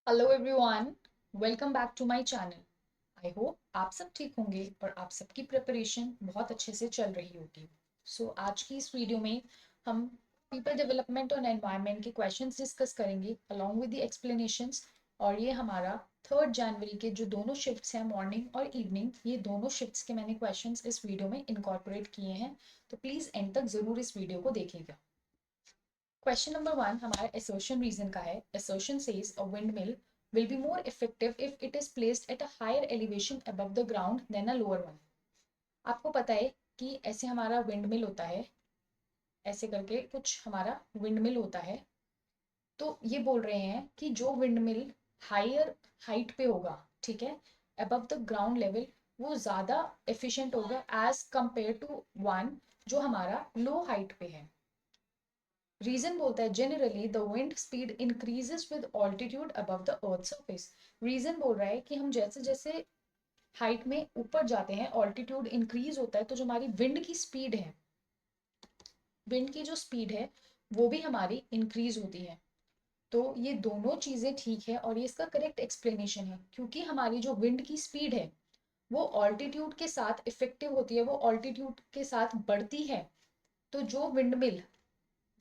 Hello everyone, welcome back to my channel. I hope आप सब ठीक होंगे और आप सबकी प्रिपरेशन बहुत अच्छे से चल रही होगी। आज की इस वीडियो में हम पीपल डेवलपमेंट और एनवायरनमेंट के क्वेश्चंस डिस्कस करेंगे अलोंग विद द एक्सप्लेनेशंस। और ये हमारा 3 जनवरी के जो दोनों शिफ्ट्स हैं, मॉर्निंग और इवनिंग, ये दोनों शिफ्ट्स के मैंने क्वेश्चंस इस वीडियो में इनकॉर्पोरेट किए हैं। तो प्लीज़ एंड तक ज़रूर इस वीडियो को देखिएगा। क्वेश्चन नंबर 1 हमारा assertion रीजन का है। assertion says a windmill will be more effective if it is placed at a higher elevation above the ground than a lower one। आपको पता है कि ऐसे हमारा विंडमिल होता है, ऐसे करके कुछ हमारा विंडमिल होता है। तो ये बोल रहे हैं कि जो विंडमिल हायर हाइट पे होगा, ठीक है, अबव द ग्राउंड लेवल, वो ज़्यादा एफिशिएंट होगा एज कंपेयर टू वन जो हमारा लो हाइट पे है। रीजन बोलता है generally the wind speed increases with altitude above the earth surface. Reason बोल रहा है कि हम जैसे जैसे हाइट में ऊपर जाते हैं, ऑल्टीट्यूड इंक्रीज होता है, तो जो हमारी विंड की स्पीड है, विंड की जो स्पीड है वो भी हमारी इंक्रीज होती है। तो ये दोनों चीजें ठीक है और ये इसका करेक्ट एक्सप्लेनेशन है, क्योंकि हमारी जो विंड की स्पीड है वो ऑल्टीट्यूड के साथ इफेक्टिव होती है, वो ऑल्टीट्यूड के साथ बढ़ती है। तो जो विंडमिल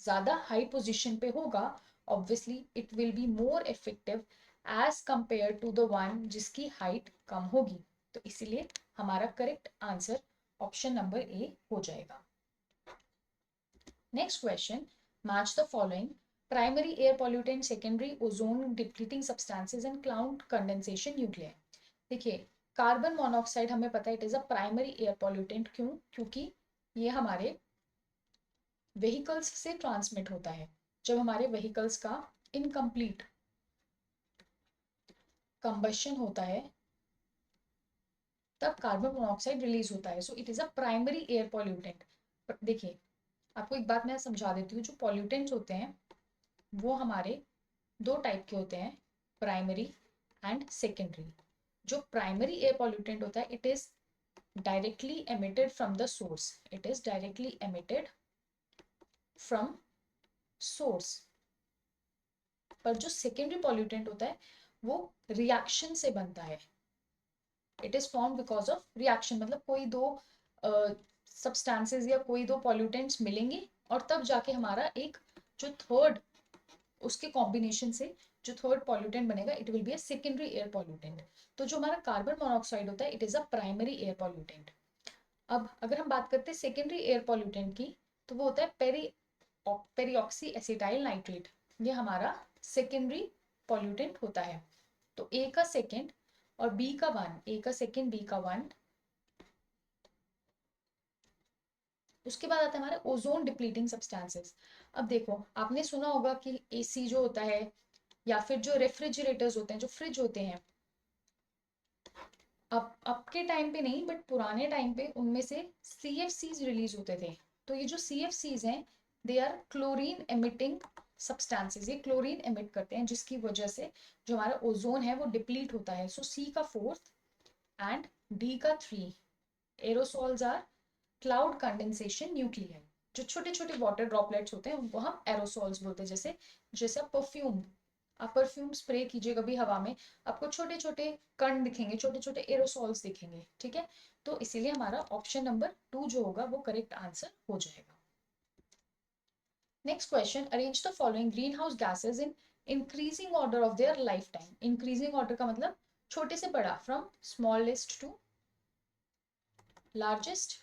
ज़्यादा हाई पोजीशन पे होगा, obviously it will be more effective as compare to the one जिसकी हाइट कम होगी। तो इसीलिए हमारा correct answer option number A हो जाएगा। Next question, match the following primary air pollutant, secondary ozone depleting substances and cloud condensation nuclear. देखिए, carbon monoxide हमें पता है it is a primary air pollutant. क्यों? क्योंकि ये हमारे व्हीकल्स से ट्रांसमिट होता है। जब हमारे व्हीकल्स का इनकम्प्लीट कंबशन होता है तब कार्बन मोनोऑक्साइड रिलीज होता है। So it is a primary air pollutant. देखिए, आपको एक बात मैं समझा देती हूँ। जो पॉल्यूटेंट्स होते हैं वो हमारे दो टाइप के होते हैं, प्राइमरी एंड सेकेंडरी। जो प्राइमरी एयर पॉल्यूटेंट होता है it is directly emitted from the source, it is directly emitted from source. पर जो सेकेंडरी पॉल्यूटेंट होता है वो रिएक्शन से बनता है। It is form because of reaction, मतलब कोई दो सब्सटेंसेस या कोई दो पॉल्यूटेंट्स मिलेंगे और तब जाके हमारा एक जो थर्ड, उसके कॉम्बिनेशन से जो थर्ड पॉल्यूटेंट बनेगा it will be a secondary air pollutant. तो जो हमारा कार्बन मोनोऑक्साइड होता है it is a primary air pollutant. अब अगर हम बात करते हैं सेकेंडरी एयर पॉल्यूटेंट की, तो वो होता है पेरीऑक्सी एसिटाइल नाइट्रेट। ये हमारा सेकेंडरी पॉल्यूटेंट होता है। तो ए का सेकेंड और बी का वन, ए का सेकेंड बी का वन। उसके बाद आता है हमारा ओजोन डिप्लीटिंग सब्सटेंसेस। अब देखो, आपने सुना होगा कि एसी जो होता है या फिर जो रेफ्रिजरेटर्स होते हैं, जो फ्रिज होते हैं, अब के टाइम पे नहीं बट पुराने टाइम पे उनमें से CFCs रिलीज होते थे। तो ये जो CFCs हैं they are chlorine emitting substances. ये क्लोरीन एमिट करते हैं जिसकी वजह से जो हमारा ओजोन है वो डिप्लीट होता है। सो सी का 4th एंड डी का 3 aerosols are cloud condensation nuclear. जो छोटे छोटे वाटर ड्रॉपलेट्स होते हैं उनको हम एरोसोल्स बोलते हैं। जैसे जैसे परफ्यूम, आप परफ्यूम स्प्रे कीजिए कभी हवा में, आपको छोटे छोटे कण दिखेंगे, छोटे छोटे एरोसॉल्स दिखेंगे, ठीक है। तो इसीलिए हमारा ऑप्शन नंबर 2 जो होगा वो करेक्ट आंसर हो जाएगा। Next question, arrange the following green house gases in increasing order of their life time. Increasing order का मतलब छोटे से बड़ा, फ्रॉम स्मॉलेस्ट टू लार्जेस्ट।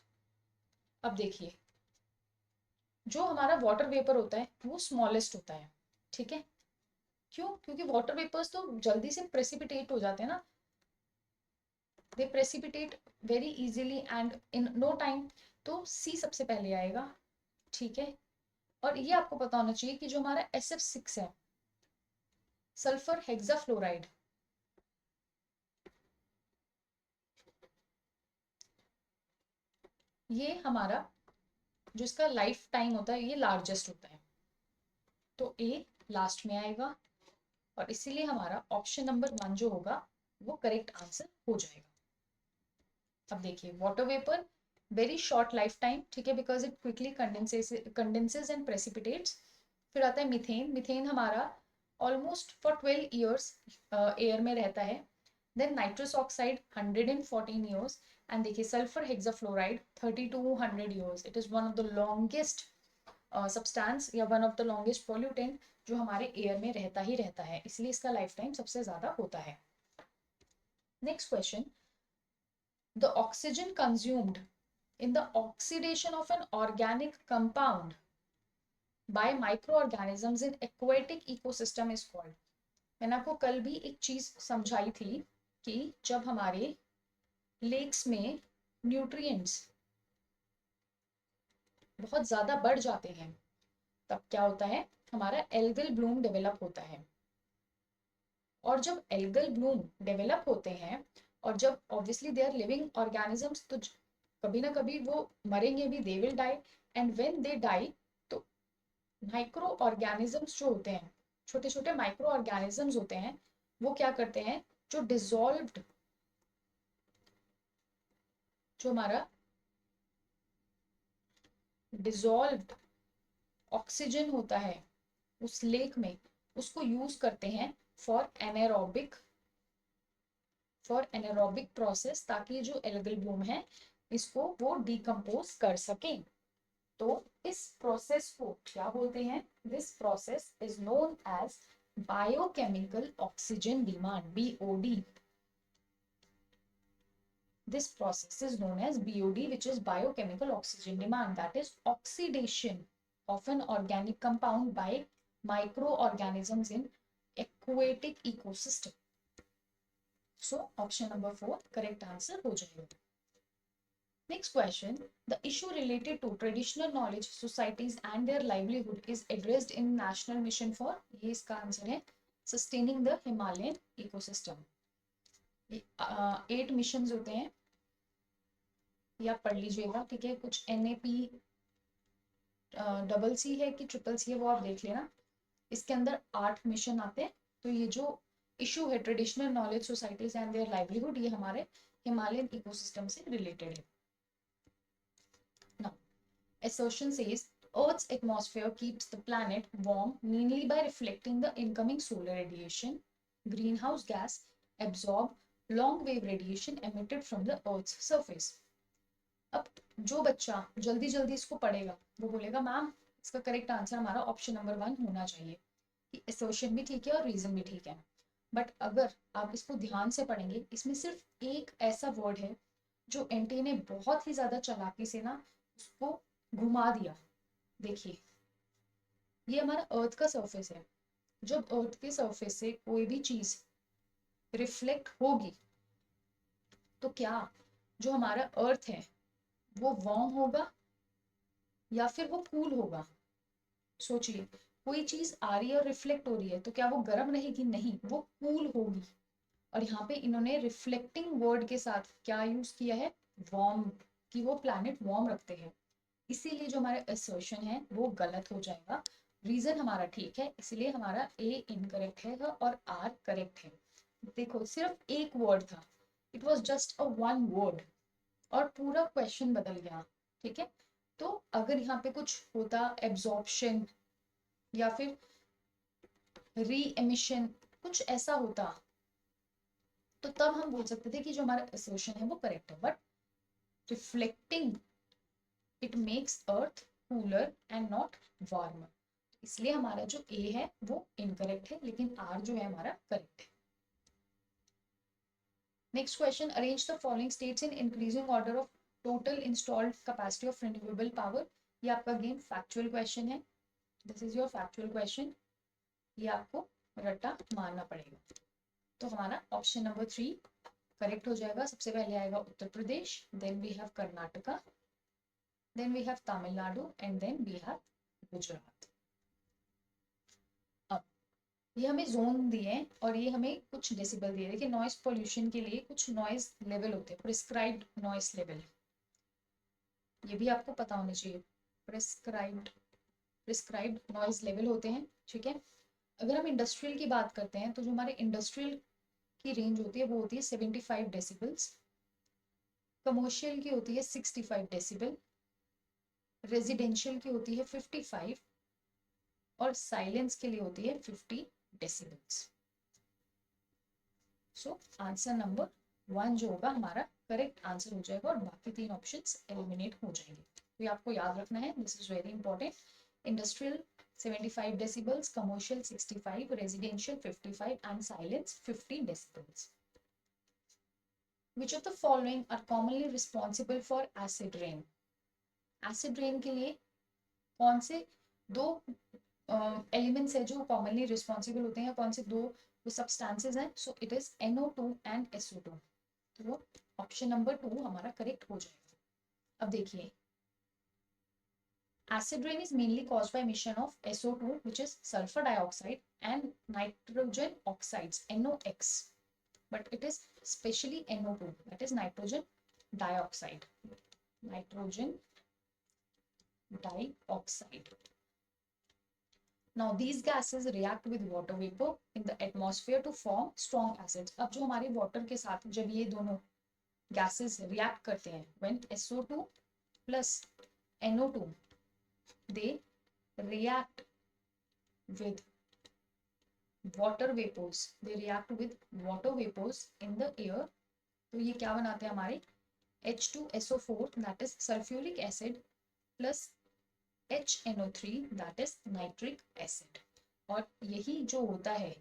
अब देखिए, जो हमारा वाटर वेपर होता है वो स्मॉलेस्ट होता है, ठीक है। क्यों? क्योंकि वाटर वेपर्स तो जल्दी से प्रेसिपिटेट हो जाते हैं ना, they precipitate very easily and in no time. तो सी सबसे पहले आएगा, ठीक है। और ये आपको पता होना चाहिए कि जो हमारा SF6 है, सल्फर हेक्साफ्लोराइड, ये हमारा जो इसका लाइफ टाइम होता है ये लार्जेस्ट होता है। तो ए लास्ट में आएगा और इसीलिए हमारा ऑप्शन नंबर 1 जो होगा वो करेक्ट आंसर हो जाएगा। अब देखिए, water vapour very short life time, ठीक है, because it quickly condenses and precipitates. फिर आता है मीथेन। मीथेन हमारा ऑलमोस्ट फॉर 12 ईयर्स एयर में रहता है। Then nitrous oxide 114 years, and देखिए sulphur hexafluoride 3200 years. It is one of the longest substance या one of the longest pollutant जो हमारे एयर में रहता ही रहता है, इसलिए इसका लाइफ टाइम सबसे ज्यादा होता है। Next question, the oxygen consumed in the oxidation of an organic compound by microorganisms in aquatic ecosystem is called। मैंने आपको कल भी एक चीज समझाई थी कि जब हमारे लेक्स में न्यूट्रिएंट्स बहुत ज्यादा बढ़ जाते हैं तब क्या होता है, हमारा एल्गल ब्लूम डेवलप होता है। और जब एल्गल ब्लूम डेवलप होते हैं और जब obviously they are living organisms, तो कभी ना कभी वो मरेंगे भी, they will die. And when they die तो माइक्रो ऑर्गेनिजम्स जो होते हैं, छोटे छोटे माइक्रो ऑर्गेनिजम्स होते हैं, वो क्या करते हैं, जो डिसॉल्व्ड, जो हमारा डिसॉल्व्ड ऑक्सीजन होता है उस लेक में, उसको यूज करते हैं फॉर एनारोबिक प्रोसेस, ताकि जो एल्गल ब्लूम है इसको वो डिकम्पोज कर सकें। तो इस प्रोसेस को क्या बोलते हैं, this process is known as biochemical oxygen demand, BOD. This process is known as BOD, which is biochemical oxygen demand, that is oxidation of an organic compound by microorganisms in aquatic ecosystem. So option number 4 correct answer हो जाएगा। Next question, the issue related to traditional knowledge societies and their livelihood is addressed in National Mission for, ये इसका answer है, sustaining the Himalayan ecosystem। 8 mission होते हैं, ये आप पढ़ लीजिएगा, ठीक है। कुछ NAP डबल सी है कि ट्रिपल सी है वो आप देख लेना। इसके अंदर 8 मिशन आते हैं। तो ये जो इशू है traditional knowledge societies and their livelihood, ये हमारे हिमालयन इकोसिस्टम से रिलेटेड है। Now assertion says Earth's atmosphere keeps the planet warm mainly by reflecting the incoming solar radiation. Greenhouse gas absorb long wave radiation emitted from the Earth's surface. अब जो बच्चा जल्दी जल्दी इसको पढ़ेगा वो बोलेगा मैम इसका करेक्ट आंसर हमारा ऑप्शन नंबर 1 होना चाहिए, कि एसोसिएशन भी ठीक है और रीजन भी ठीक है। बट अगर आप इसको ध्यान से पढ़ेंगे, इसमें सिर्फ एक ऐसा वर्ड है जो एनटी ने बहुत ही ज्यादा चालाकी से ना उसको घुमा दिया। देखिए, ये हमारा अर्थ का सरफेस है। जब अर्थ के सरफेस से कोई भी चीज रिफ्लेक्ट होगी तो क्या जो हमारा अर्थ है वो वार्म होगा या फिर वो कूल होगा। सोचिए, कोई चीज आ रही है और रिफ्लेक्ट हो रही है तो क्या वो गर्म रहेगी, नहीं, वो कूल होगी। और यहाँ पे इन्होंने रिफ्लेक्टिंग वर्ड के साथ क्या यूज किया है, वार्म, कि वो प्लैनेट वार्म रखते हैं। इसीलिए जो हमारा असर्शन है वो गलत हो जाएगा। रीजन हमारा ठीक है, इसलिए हमारा ए इनकरेक्ट है और आर करेक्ट है। देखो, सिर्फ एक वर्ड था, it was just a one word और पूरा क्वेश्चन बदल गया, ठीक है। तो अगर यहाँ पे कुछ होता एब्जॉर्प्शन या फिर री एमिशन, कुछ ऐसा होता, तो तब हम बोल सकते थे कि जो हमारा असर्शन है वो करेक्ट है। But reflecting it makes earth cooler and not warmer, इसलिए हमारा जो ए है वो इनकरेक्ट है, लेकिन आर जो है हमारा करेक्ट है। Next question, arrange the following states in increasing order of total installed capacity of renewable power. ये आपका अगेन फैक्चुअल क्वेश्चन है, this is your factual question, ये आपको रट्टा मारना पड़ेगा। तो हमारा ऑप्शन नंबर 3 करेक्ट हो जाएगा। सबसे पहले आएगा Uttar Pradesh, then we have Karnataka, then we have Tamil Nadu and then we have Gujarat. अब ये हमें जोन दिए हैं और ये हमें कुछ डेसिबल दिए। देखिए, नॉइस पोल्यूशन के लिए कुछ नॉइस लेवल होते हैं, प्रिस्क्राइब्ड नॉइस लेवल, ये भी आपको पता होना चाहिए। प्रिस्क्राइब्ड नॉइस लेवल होते हैं, ठीक है। अगर हम इंडस्ट्रियल की बात करते हैं तो जो हमारे इंडस्ट्रियल की रेंज होती है वो होती है 75 डेसिबल्स, कमर्शियल की होती है 65 डेसिबल, रेजिडेंशियल की होती है 55 और साइलेंस के लिए होती है 50 डेसिबल्स। सो आंसर नंबर 1 जो होगा हमारा करेक्ट आंसर हो जाएगा और बाकी 3 ऑप्शंस एलिमिनेट हो जाएंगे। तो ये आपको याद रखना है, this is very important. Industrial 75 decibels, commercial 65, residential 55 and silence 50 decibels. Which of the following are commonly responsible for acid rain? Acid rain के लिए कौन से दो एलिमेंट्स है जो कॉमनली रिस्पॉन्सिबल होते हैं, कौन से दो सब्सटेंसेस हैं? So it is NO2 and SO2। तो ऑप्शन नंबर 2 हमारा करेक्ट हो जाएगा। अब देखिए, acid rain is mainly caused by emission of SO2, which is sulfur dioxide, and nitrogen oxides, NOx. But it is specially NO2, that is nitrogen dioxide. Nitrogen dioxide. Now these gases react with water vapor in the atmosphere to form strong acids. अब जो हमारे water के साथ जब ये दोनों gases react करते हैं, when SO2 plus NO2 they react with water vapors, they react with water vapors in the air, तो ये क्या बनाते हैं हमारे H2SO4 that is sulfuric acid plus HNO3 that is nitric acid। और यही जो होता है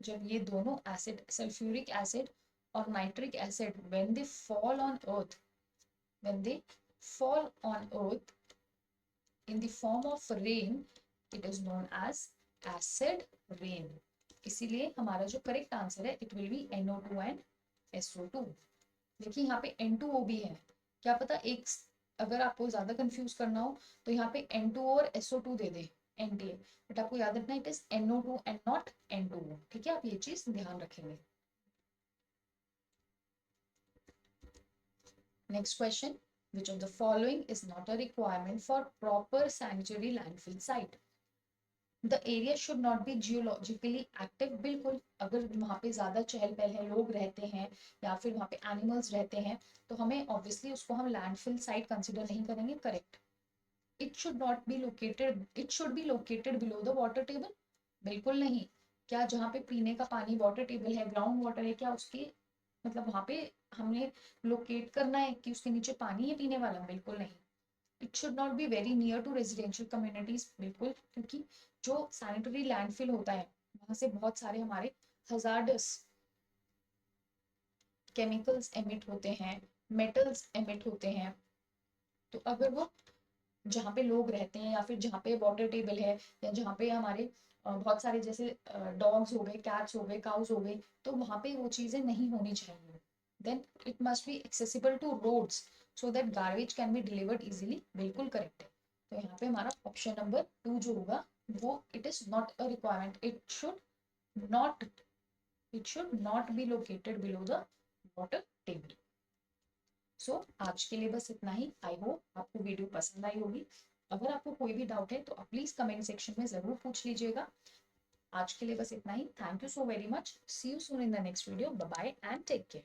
जब ये दोनों एसिड सल्फ्यूरिक एसिड और nitric acid when they fall on earth, when they fall on earth in the form of rain, it is known as acid rain। इसीलिए हमारा जो करेक्ट आंसर है it will B NO2 and SO2। देखिए यहाँ पे N2O भी है, क्या पता एक अगर आपको ज्यादा कंफ्यूज करना हो तो यहाँ पे N2O और SO2 they they NTA, but आपको याद रखना it is NO2 and not N2O। ठीक है, आप ये चीज ध्यान रखेंगे। Next question, which of the following is not a requirement for proper sanitary landfill site? The area should not be geologically active। बिल्कुल, अगर वहाँ पे ज्यादा चहल पहल है, लोग रहते हैं या फिर वहाँ पे एनिमल्स रहते हैं, तो हमें ऑब्वियसली उसको हम लैंडफिल साइट कंसिडर नहीं करेंगे। Correct. It should not be located, it should be located below the water table. बिल्कुल नहीं। क्या जहाँ पे पीने का पानी वाटर टेबल है, ग्राउंड वाटर है, क्या उसके मतलब वहाँ पे हमने लोकेट करना है कि उसके नीचे पानी है पीने वाला? बिल्कुल नहीं। It should not be very near to residential communities. बिल्कुल, क्योंकि जो सैनिटरी लैंडफिल होता है वहां से बहुत सारे हमारे हजार्डस केमिकल्स एमिट होते हैं, मेटल्स एमिट होते हैं। तो अगर वो जहाँ पे लोग रहते हैं या फिर जहाँ पे वाटर टेबल है या जहाँ पे हमारे बहुत सारे जैसे डॉग्स हो गए, कैट्स हो गए, काउस हो गए, तो वहाँ पे वो चीजें नहीं होनी चाहिए। Then it must be accessible to roads so that garbage can be delivered easily. बिल्कुल करेक्ट है। तो यहाँ पे हमारा ऑप्शन नंबर 2 जो होगा वो it is not a requirement, not it should not be located below the water table. So आज के लिए बस इतना ही। आई होप आपको वीडियो पसंद आई होगी। अगर आपको कोई भी डाउट है तो आप प्लीज कमेंट सेक्शन में जरूर पूछ लीजिएगा। आज के लिए बस इतना ही। Thank you so very much. See you soon in the next video. Bye bye and take care.